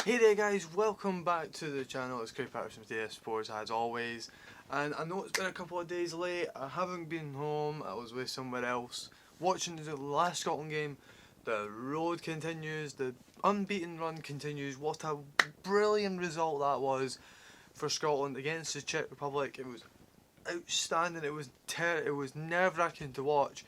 Hey there guys, welcome back to the channel. It's Craig Patterson from Sports as always, and I know it's been a couple of days late. I haven't been home, I was with somewhere else watching the last Scotland game. The road continues, the unbeaten run continues. What a brilliant result that was for Scotland against the Czech Republic. It was outstanding, it was nerve-wracking to watch,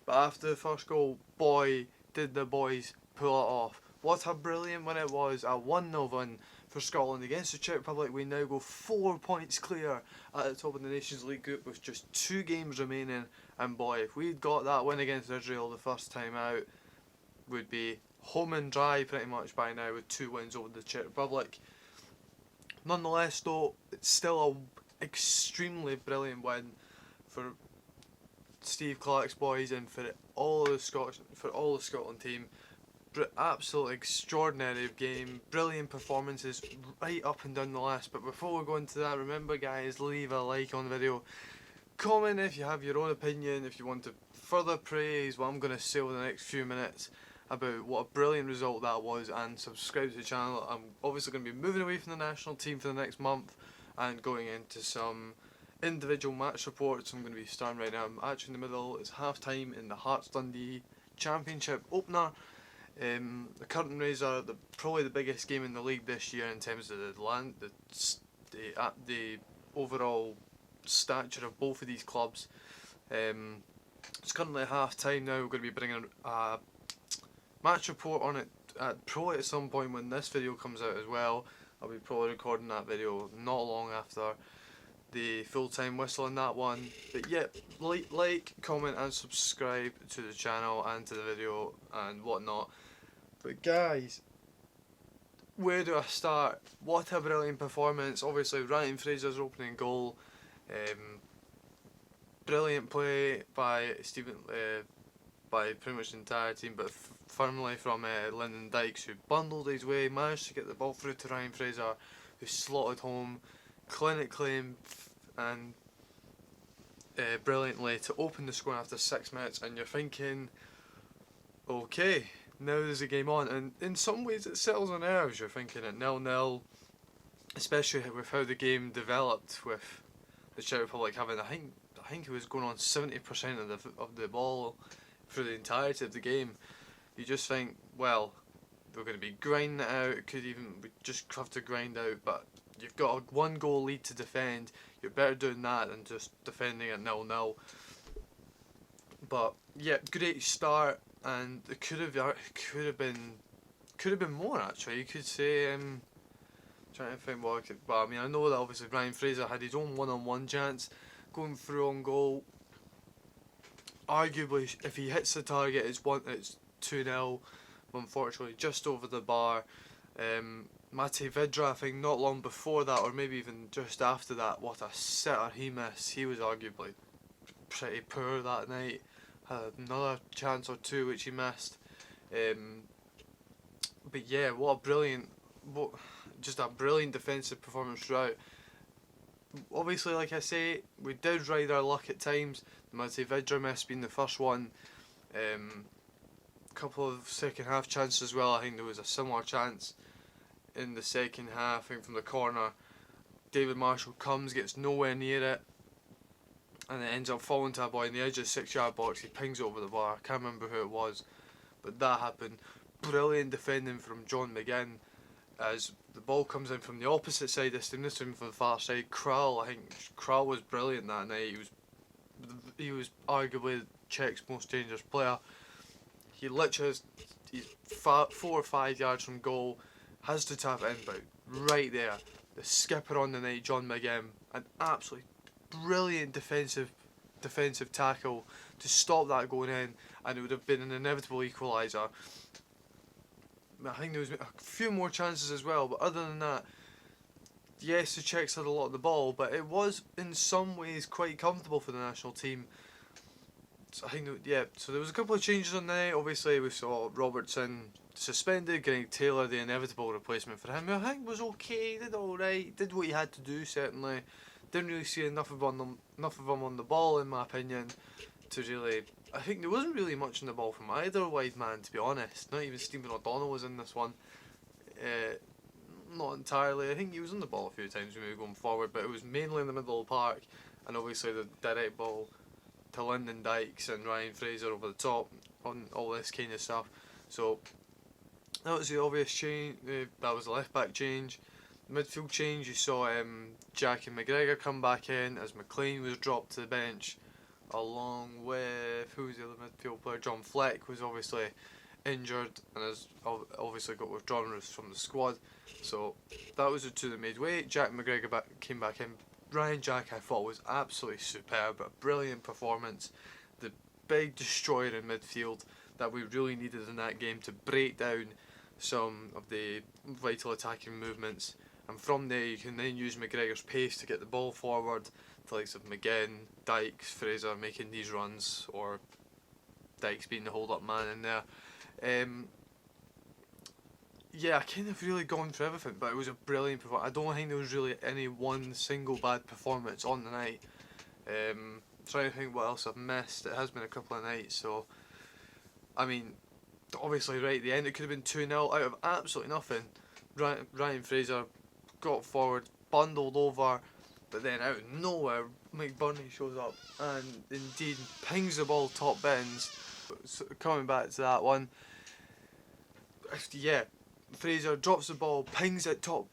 but after the first goal, boy did the boys pull it off. What a brilliant win it was, a 1-0 win for Scotland against the Czech Republic. We now go 4 points clear at the top of the Nations League group with just 2 games remaining, and boy, if we'd got that win against Israel the first time out, we'd be home and dry pretty much by now with 2 wins over the Czech Republic. Nonetheless though, it's still an extremely brilliant win for Steve Clarke's boys and for all the Scotland team. Absolutely extraordinary game, brilliant performances right up and down the list. But before we go into that, remember guys, leave a like on the video, comment if you have your own opinion, if you want to further praise what I'm going to say over the next few minutes about what a brilliant result that was, and subscribe to the channel. I'm obviously going to be moving away from the national team for the next month and going into some individual match reports. I'm going to be starting right now. I'm actually in the middle. It's half time in the Hearts Dundee Championship opener. The curtain raiser, probably the biggest game in the league this year in terms of the overall stature of both of these clubs. It's currently half time now. We're going to be bringing a match report on it probably at some point when this video comes out as well. I'll be probably recording that video not long after the full-time whistle in that one. But yeah, like, comment and subscribe to the channel and to the video and whatnot. But guys, where do I start? What a brilliant performance. Obviously Ryan Fraser's opening goal, brilliant play by by pretty much the entire team, but firmly from Lyndon Dykes, who bundled his way, managed to get the ball through to Ryan Fraser, who slotted home clinically and brilliantly to open the score after 6 minutes. And you're thinking, okay, now there's a game on, and in some ways it settles on nerves. You're thinking at 0-0, especially with how the game developed, with the Czech Republic having, I think it was going on 70% of the ball for the entirety of the game. You just think, well, we're going to be grinding it out. It could even, we just have to grind out, but you've got a 1-goal lead to defend. You're better doing that than just defending at 0-0. But yeah, great start, and it could have been more actually. You could say, trying to think what I could. But I mean, I know that obviously Ryan Fraser had his own one-on-one chance going through on goal. Arguably, if he hits the target, it's 2-0. Unfortunately, just over the bar. Mate Vidra, I think not long before that, or maybe even just after that, what a sitter he missed. He was arguably pretty poor that night. Had another chance or two which he missed. But yeah, just a brilliant defensive performance throughout. Obviously, like I say, we did ride our luck at times. The Mate Vidra miss being the first one. Couple of second half chances as well. I think there was a similar chance in the second half, I think from the corner. David Marshall gets nowhere near it, and it ends up falling to a boy in the edge of the 6-yard box. He pings it over the bar. I can't remember who it was, but that happened. Brilliant defending from John McGinn as the ball comes in from the opposite side this time from the far side. I think Král was brilliant that night. He was arguably Czech's most dangerous player. He literally he's 4 or 5 yards from goal, has to tap it in, but right there, the skipper on the night, John McGinn, an absolutely brilliant defensive tackle to stop that going in, and it would have been an inevitable equaliser. I think there was a few more chances as well, but other than that, yes, the Czechs had a lot of the ball, but it was in some ways quite comfortable for the national team. So I think, so there was a couple of changes on the night. Obviously, we saw Robertson suspended, Greg Taylor, the inevitable replacement for him, who I think was okay, did alright, did what he had to do certainly. Didn't really see enough of him on the ball, in my opinion, to really. I think there wasn't really much in the ball from either wide man, to be honest. Not even Stephen O'Donnell was in this one. not entirely. I think he was on the ball a few times when we were going forward, but it was mainly in the middle of the park, and obviously the direct ball to Lyndon Dykes and Ryan Fraser over the top on all this kind of stuff. So that was the obvious change. That was the left back change. Midfield change, you saw Jack and McGregor come back in as McLean was dropped to the bench, along with, who was the other midfield player? John Fleck was obviously injured and has obviously got withdrawn from the squad. So that was the two that made way. Jack McGregor came back in. Ryan Jack, I thought, was absolutely superb, a brilliant performance. The big destroyer in midfield that we really needed in that game to break down some of the vital attacking movements. And from there you can then use McGregor's pace to get the ball forward to likes of McGinn, Dykes, Fraser making these runs, or Dykes being the hold up man in there. Yeah, I kind of really gone through everything, but it was a brilliant performance. I don't think there was really any one single bad performance on the night. Trying to think what else I've missed. It has been a couple of nights, so I mean, obviously right at the end it could have been 2-0 out of absolutely nothing. Ryan Fraser got forward, bundled over, but then out of nowhere McBurney shows up and indeed pings the ball top bins. So coming back to that one, yeah, Fraser drops the ball, pings it top,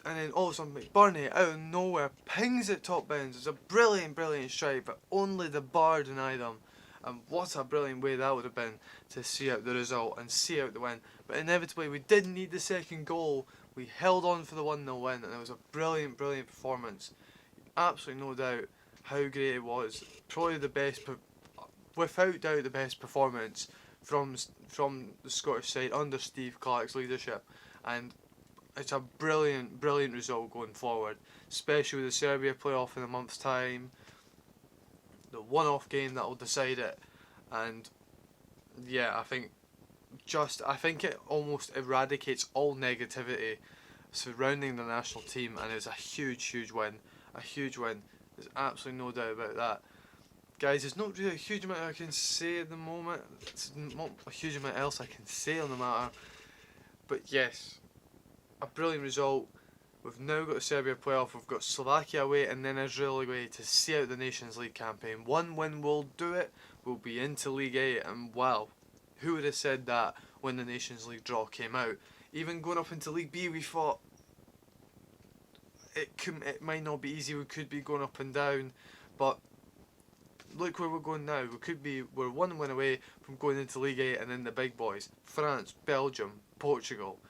and then all of a sudden McBurney out of nowhere pings it top bins. It's a brilliant strike, but only the bar denied him. And what a brilliant way that would have been to see out the result and see out the win. But inevitably we didn't need the second goal. We held on for the 1-0 win, and it was a brilliant performance. Absolutely no doubt how great it was. Probably the best, without doubt the best performance from the Scottish side under Steve Clarke's leadership. And it's a brilliant result going forward, especially with the Serbia playoff in a month's time. The one-off game that will decide it, and yeah, I think it almost eradicates all negativity surrounding the national team, and it's a huge win. There's absolutely no doubt about that. Guys, there's not really a huge amount I can say at the moment. There's not a huge amount else I can say on the matter. But yes, a brilliant result. We've now got the Serbia playoff, we've got Slovakia away and then Israel away to see out the Nations League campaign. One win will do it, we'll be into League 8, and wow, who would have said that when the Nations League draw came out? Even going up into League B, we thought it might not be easy, we could be going up and down, but look where we're going now. We're one win away from going into League 8 and then the big boys. France, Belgium, Portugal,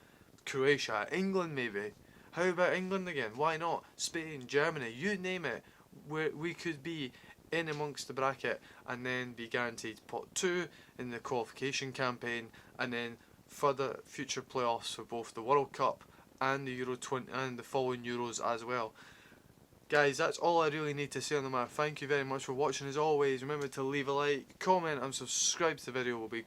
Croatia, England maybe. How about England again? Why not? Spain, Germany, you name it. We could be in amongst the bracket and then be guaranteed pot 2 in the qualification campaign, and then further future playoffs for both the World Cup and the Euro 20 and the following Euros as well. Guys, that's all I really need to say on the matter. Thank you very much for watching. As always, remember to leave a like, comment and subscribe to the video. We'll be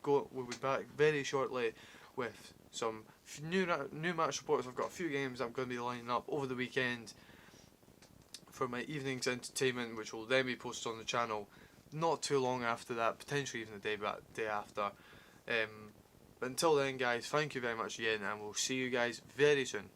back very shortly with some new match reports. I've got a few games I'm going to be lining up over the weekend for my evening's entertainment, which will then be posted on the channel not too long after that, potentially even the day after. But until then guys, thank you very much again, and we'll see you guys very soon.